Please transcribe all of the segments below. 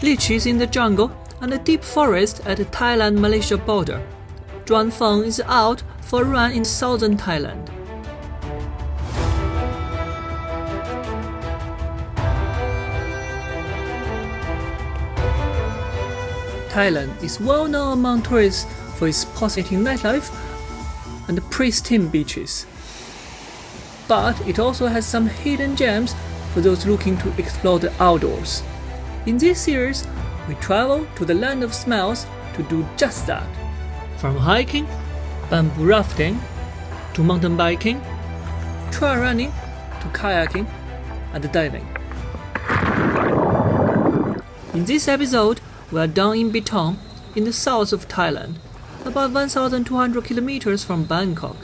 lychees in the jungle, and a deep forest at the Thailand-Malaysia border. Feng is out for a run in southern Thailand. Thailand is well known among tourists for its pulsating nightlife and pristine beaches. But it also has some hidden gems for those looking to explore the outdoors. In this series, we travel to the land of smells to do just that. From hiking, bamboo rafting, to mountain biking, trail running, to kayaking and diving. In this episode, we are down in Betong, in the south of Thailand, about 1,200 kilometers from Bangkok.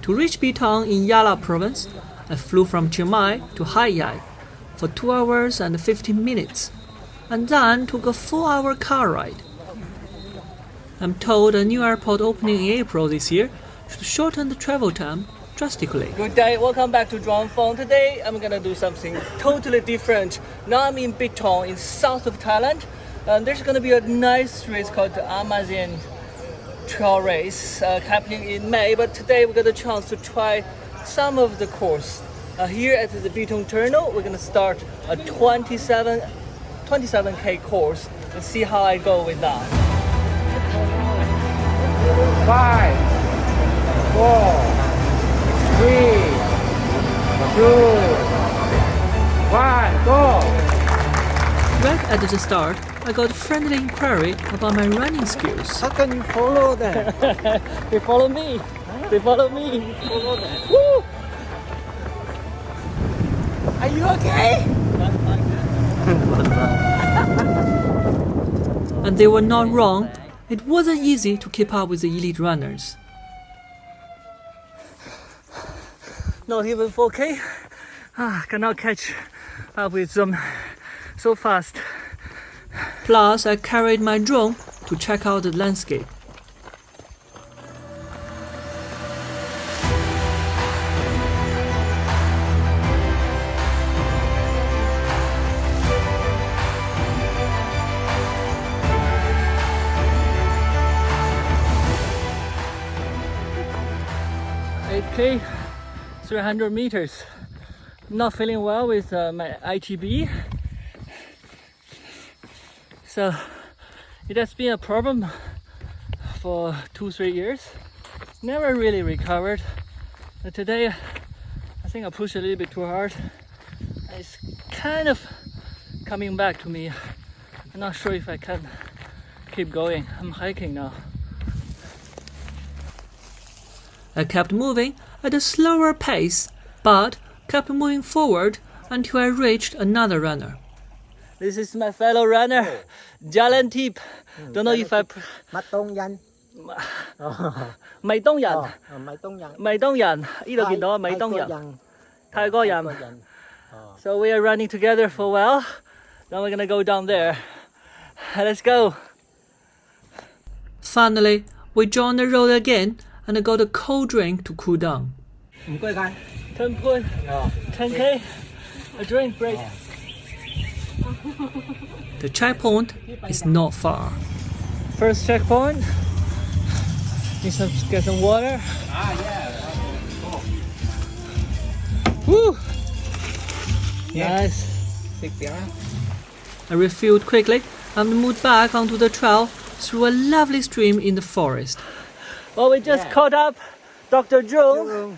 To reach Betong in Yala province, I flew from Chiang Mai to Hai Yai for 2 hours and 15 minutes, and then took a 4-hour car ride. I'm told a new airport opening in April this year should shorten the travel time drastically. Good day, welcome back to Feng. Today I'm gonna do something totally different. Now I'm in Betong in south of Thailand. There's gonna be a nice race called the Amazean Trail race happening in May, but today we got a chance to try some of the course. Here at the Betong terminal, we're gonna start a 27K course. Let's see how I go with that. 5, 4, 3, 2, 1, go! Right at the start, I got a friendly inquiry about my running skills. How can you follow that? They follow me. They follow me. Follow that. Woo! Are you okay? And they were not wrong. It wasn't easy to keep up with the elite runners. Not even 4K. Cannot catch up with them so fast. Plus, I carried my drone to check out the landscape. Okay, 300 meters. Not feeling well with my ITB. So it has been a problem for 2-3 years. Never really recovered. But today I think I pushed a little bit too hard. It's kind of coming back to me. I'm not sure if I can keep going. I'm hiking now. I kept moving at a slower pace, but kept moving forward until I reached another runner. This is my fellow runner, Jalan Tip. Don't know if I... Betong Yan. Mày Tông Yan. Mày Tông Yan. Ý đồ gì đó, Mày Tông Yan. Thái Go Yan. Yan. So we are running together for a while. Now we're gonna go down there. Let's go. Finally, we joined the road again and I got a cold drink to cool down. 10K, a drink break. The checkpoint is not far. First checkpoint, need to get some water. Woo! Nice. I refilled quickly and moved back onto the trail through a lovely stream in the forest. Well, we just caught up Dr. Zhong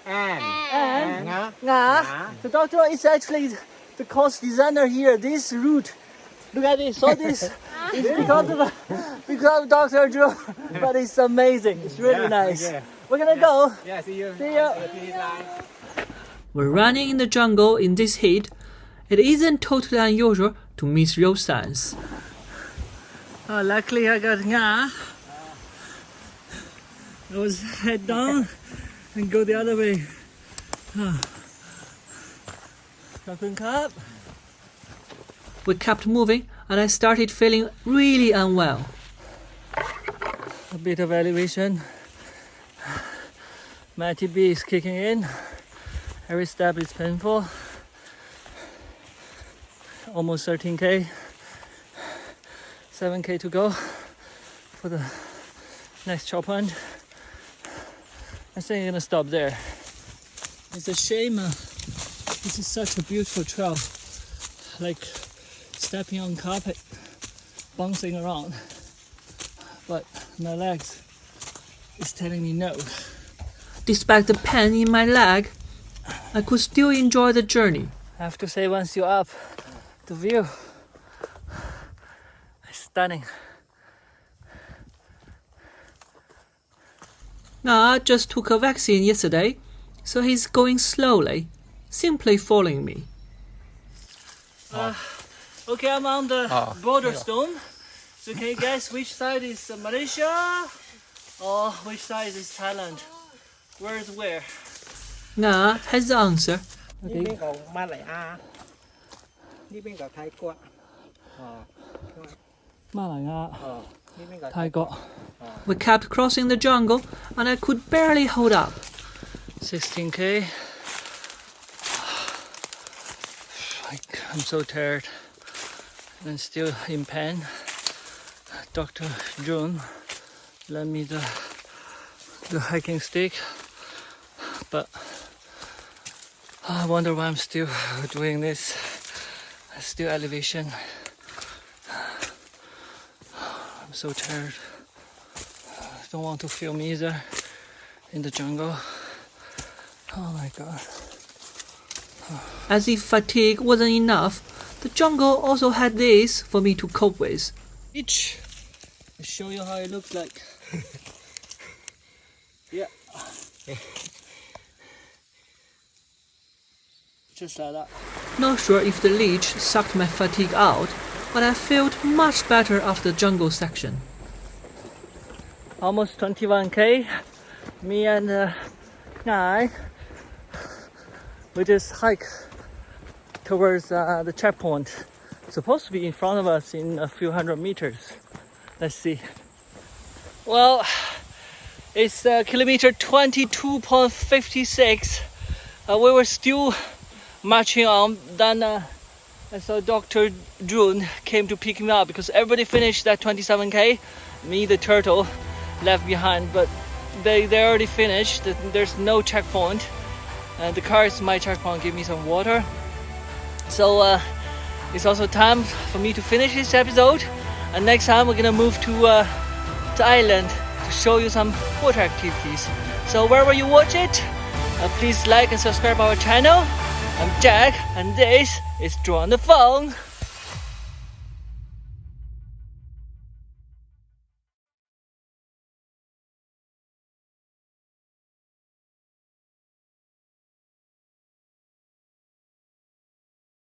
and Nga. The doctor is actually the course designer here. This route, look at this. So this is because of Dr. Zhong, but it's amazing. It's really nice. We're gonna go. Yeah, see you. See you. We're running in the jungle in this heat. It isn't totally unusual to miss road signs. Oh, luckily I got Nga. I was head down and go the other way. We kept moving and I started feeling really unwell. A bit of elevation. My TB is kicking in. Every step is painful. Almost 13K. 7K to go for the next chop point. I think I'm gonna stop there. It's a shame this is such a beautiful trail, like stepping on carpet, bouncing around, but my legs is telling me no. Despite the pain in my leg, I could still enjoy the journey. I have to say, once you're up, the view is stunning. Na just took a vaccine yesterday, so he's going slowly, simply following me. Okay, I'm on the border stone. So can you guess which side is Malaysia or which side is Thailand? Where is where? Na has the answer. 呢邊個馬來亞，呢邊個泰國。馬來亞，呢邊個泰國。We kept crossing the jungle and I could barely hold up. 16K. I'm so tired and still in pain. Dr. June lent me the hiking stick, but I wonder why I'm still doing this. Still elevation. I'm so tired. Don't want to film either in the jungle. Oh my god. As if fatigue wasn't enough, the jungle also had this for me to cope with. Each, I'll show you how it looks like. Yeah. Just like that. Not sure if the leech sucked my fatigue out, but I felt much better after the jungle section. Almost 21K. Me and Nai, we just hike towards the checkpoint. It's supposed to be in front of us in a few hundred meters. Let's see. Well, it's kilometer 22.56. We were still marching on. Then I saw Dr. June came to pick me up because everybody finished that 27K. Me, the turtle, left behind, but they already finished. There's no checkpoint. And the car is my checkpoint. Give me some water. So it's also time for me to finish this episode. And next time we're gonna move to Thailand to show you some water activities. So wherever you watch it, please like and subscribe our channel. I'm Jack, and this is Draw on the Phone.